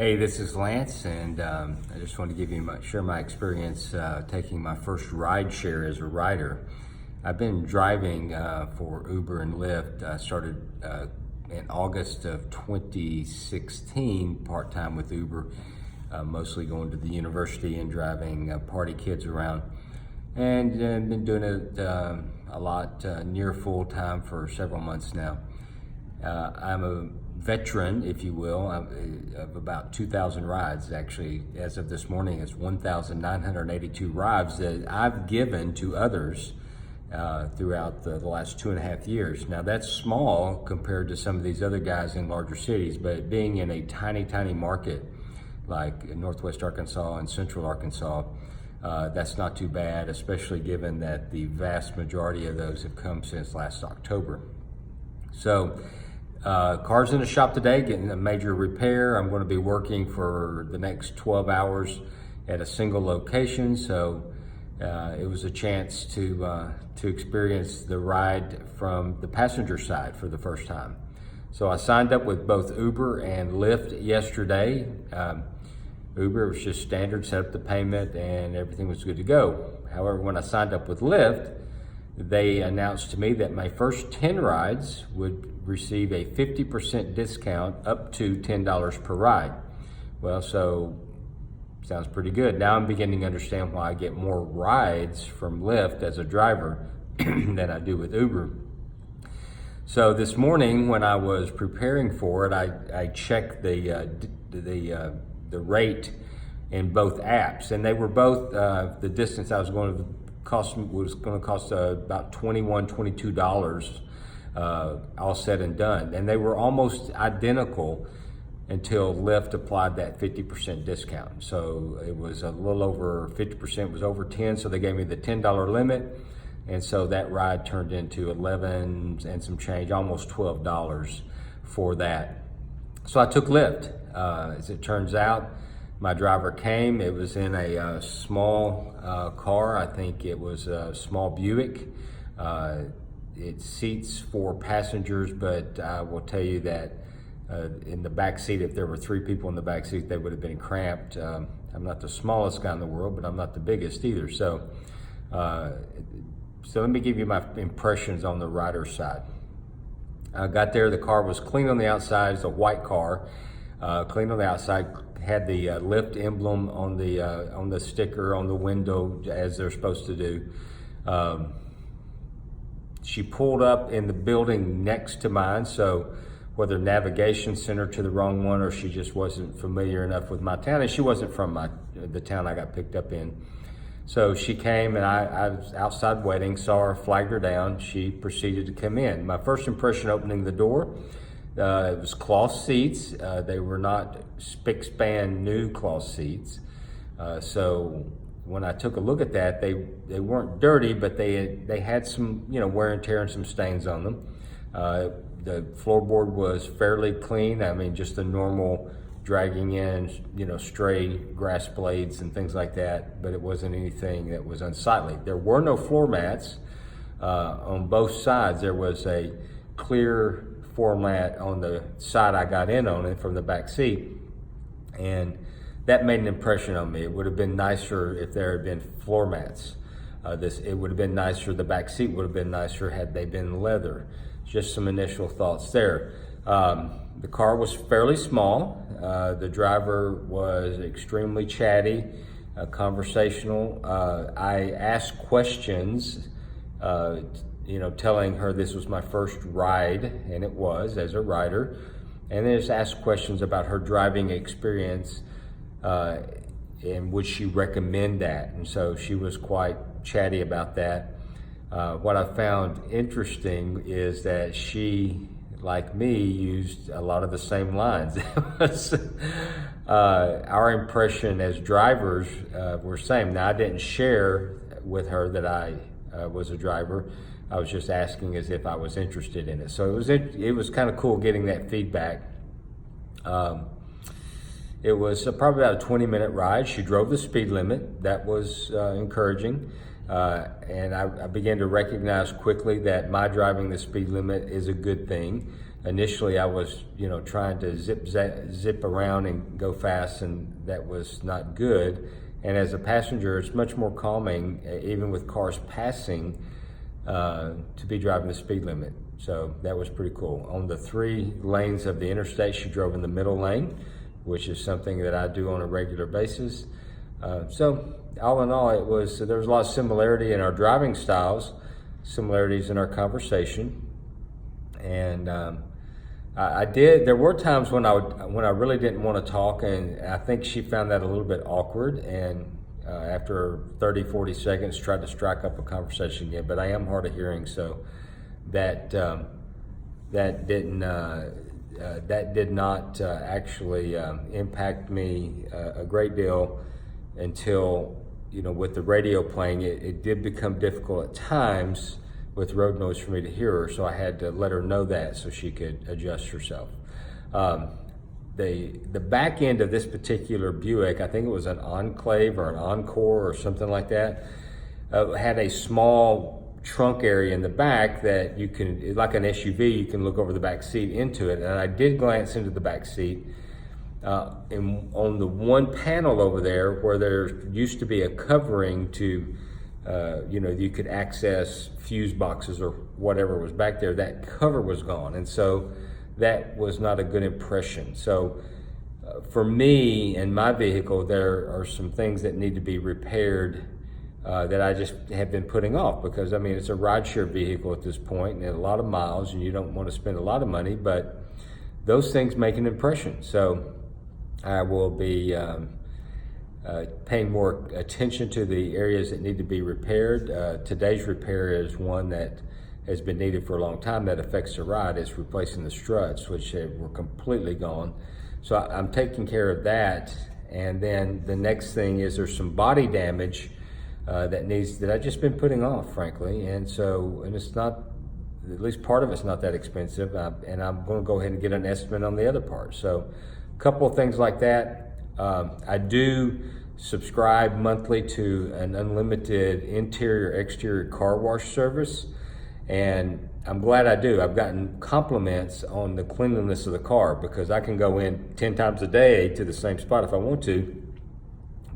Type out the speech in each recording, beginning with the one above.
Hey, this is Lance, and I just want to share my experience taking my first ride share as a rider. I've been driving for Uber and Lyft. I started in August of 2016 part-time with Uber, mostly going to the university and driving party kids around. And been doing it a lot near full-time for several months now. I'm a veteran, if you will, of about 2,000 rides. Actually, as of this morning, it's 1,982 rides that I've given to others throughout the last 2.5 years. Now, that's small compared to some of these other guys in larger cities, but being in a tiny, tiny market like Northwest Arkansas and Central Arkansas, that's not too bad, especially given that the vast majority of those have come since last October. So, car's in the shop today, getting a major repair. I'm going to be working for the next 12 hours at a single location, so it was a chance to experience the ride from the passenger side for the first time. So I signed up with both Uber and Lyft yesterday. Uber was just standard, set up the payment, and everything was good to go. However, when I signed up with Lyft, they announced to me that my first 10 rides would receive a 50% discount up to $10 per ride. Well, so sounds pretty good. Now I'm beginning to understand why I get more rides from Lyft as a driver than I do with Uber. So this morning when I was preparing for it, I checked the rate in both apps, and they were both the distance I was going to was going to cost about $22 all said and done, and they were almost identical until Lyft applied that 50% discount. So it was a little over 50%, was over 10, so they gave me the $10 limit, and so that ride turned into 11 and some change, almost $12 for that. So I took Lyft. As it turns out, my driver came. It was in a small car. I think it was a small Buick. It seats 4 passengers, but I will tell you that in the back seat, if there were 3 people in the back seat, they would have been cramped. I'm not the smallest guy in the world, but I'm not the biggest either. So let me give you my impressions on the rider side. I got there, the car was clean on the outside. It's a white car, clean on the outside. Had the Lyft emblem on the sticker on the window, as they're supposed to do. She pulled up in the building next to mine, so whether navigation sent her to the wrong one or she just wasn't familiar enough with my town, and she wasn't from the town I got picked up in. So she came, and I was outside waiting, saw her, flagged her down. She proceeded to come in. My first impression opening the door, it was cloth seats. They were not spick-span new cloth seats. So when I took a look at that, they weren't dirty, but they had some wear and tear and some stains on them. The floorboard was fairly clean. I mean, just the normal dragging in stray grass blades and things like that, but it wasn't anything that was unsightly. There were no floor mats on both sides. There was a clear floor mat on the side I got in on it from the back seat, and that made an impression on me. It would have been nicer if there had been floor mats. It would have been nicer, the back seat would have been nicer had they been leather. Just some initial thoughts there. The car was fairly small. The driver was extremely chatty, conversational. I asked questions, telling her this was my first ride, and it was, as a rider, and then just asked questions about her driving experience, and would she recommend that? And so she was quite chatty about that. What I found interesting is that she, like me, used a lot of the same lines. Our impression as drivers were same. Now, I didn't share with her that I was a driver. I was just asking as if I was interested in it. So it was kind of cool getting that feedback. It was probably about a 20-minute ride. She drove the speed limit. That was encouraging. And I began to recognize quickly that my driving the speed limit is a good thing. Initially, I was, trying to zip around and go fast, and that was not good. And as a passenger, it's much more calming, even with cars passing, to be driving the speed limit. So that was pretty cool. On the 3 lanes of the interstate, she drove in the middle lane, which is something that I do on a regular basis. So all in all, there was a lot of similarity in our driving styles, similarities in our conversation. And there were times when I really didn't want to talk, and I think she found that a little bit awkward, and after 30, 40 seconds tried to strike up a conversation again. But I am hard of hearing, so that did not actually impact me a great deal until, with the radio playing, it did become difficult at times with road noise for me to hear her, so I had to let her know that so she could adjust herself. The back end of this particular Buick, I think it was an Enclave or an Encore or something like that, had a small trunk area in the back that you can, like an SUV, you can look over the back seat into it. And I did glance into the back seat. And on the one panel over there where there used to be a covering to, you could access fuse boxes or whatever was back there, that cover was gone. And so that was not a good impression. So for me and my vehicle, there are some things that need to be repaired that I just have been putting off, because it's a rideshare vehicle at this point and a lot of miles, and you don't want to spend a lot of money, but those things make an impression. So I will be paying more attention to the areas that need to be repaired. Today's repair is one that has been needed for a long time that affects the ride. It's replacing the struts, which were completely gone. So I'm taking care of that. And then the next thing is there's some body damage that I've just been putting off, frankly. And it's not, at least part of it's not that expensive. And I'm going to go ahead and get an estimate on the other part. So a couple of things like that. I do subscribe monthly to an unlimited interior-exterior car wash service, and I'm glad I do. I've gotten compliments on the cleanliness of the car, because I can go in 10 times a day to the same spot if I want to,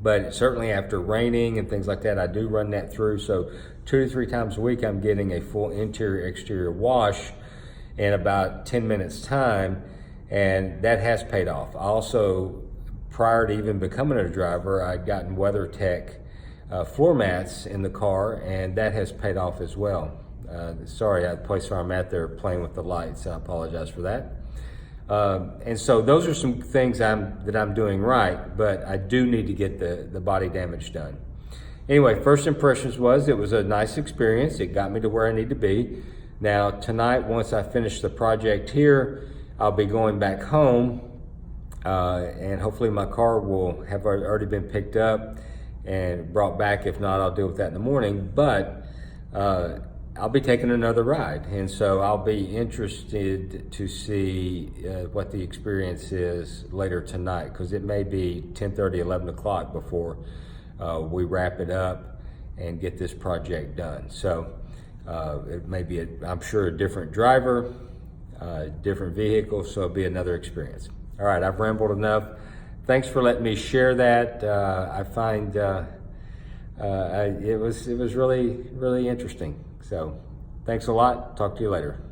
but certainly after raining and things like that, I do run that through. So 2 to 3 times a week, I'm getting a full interior-exterior wash in about 10 minutes time, and that has paid off. I also, prior to even becoming a driver, I'd gotten WeatherTech floor mats in the car, and that has paid off as well. Sorry, the place where I'm at, they're playing with the lights. I apologize for that. And so those are some things that I'm doing right, but I do need to get the body damage done. Anyway, first impressions it was a nice experience. It got me to where I need to be. Now tonight, once I finish the project here, I'll be going back home, and hopefully my car will have already been picked up and brought back. If not, I'll deal with that in the morning. But I'll be taking another ride, and so I'll be interested to see what the experience is later tonight, because it may be 10:30, 11 o'clock before we wrap it up and get this project done. So it may be, I'm sure, a different driver, different vehicle, so it'll be another experience. All right, I've rambled enough. Thanks for letting me share that. I find it was really, really interesting. So thanks a lot. Talk to you later.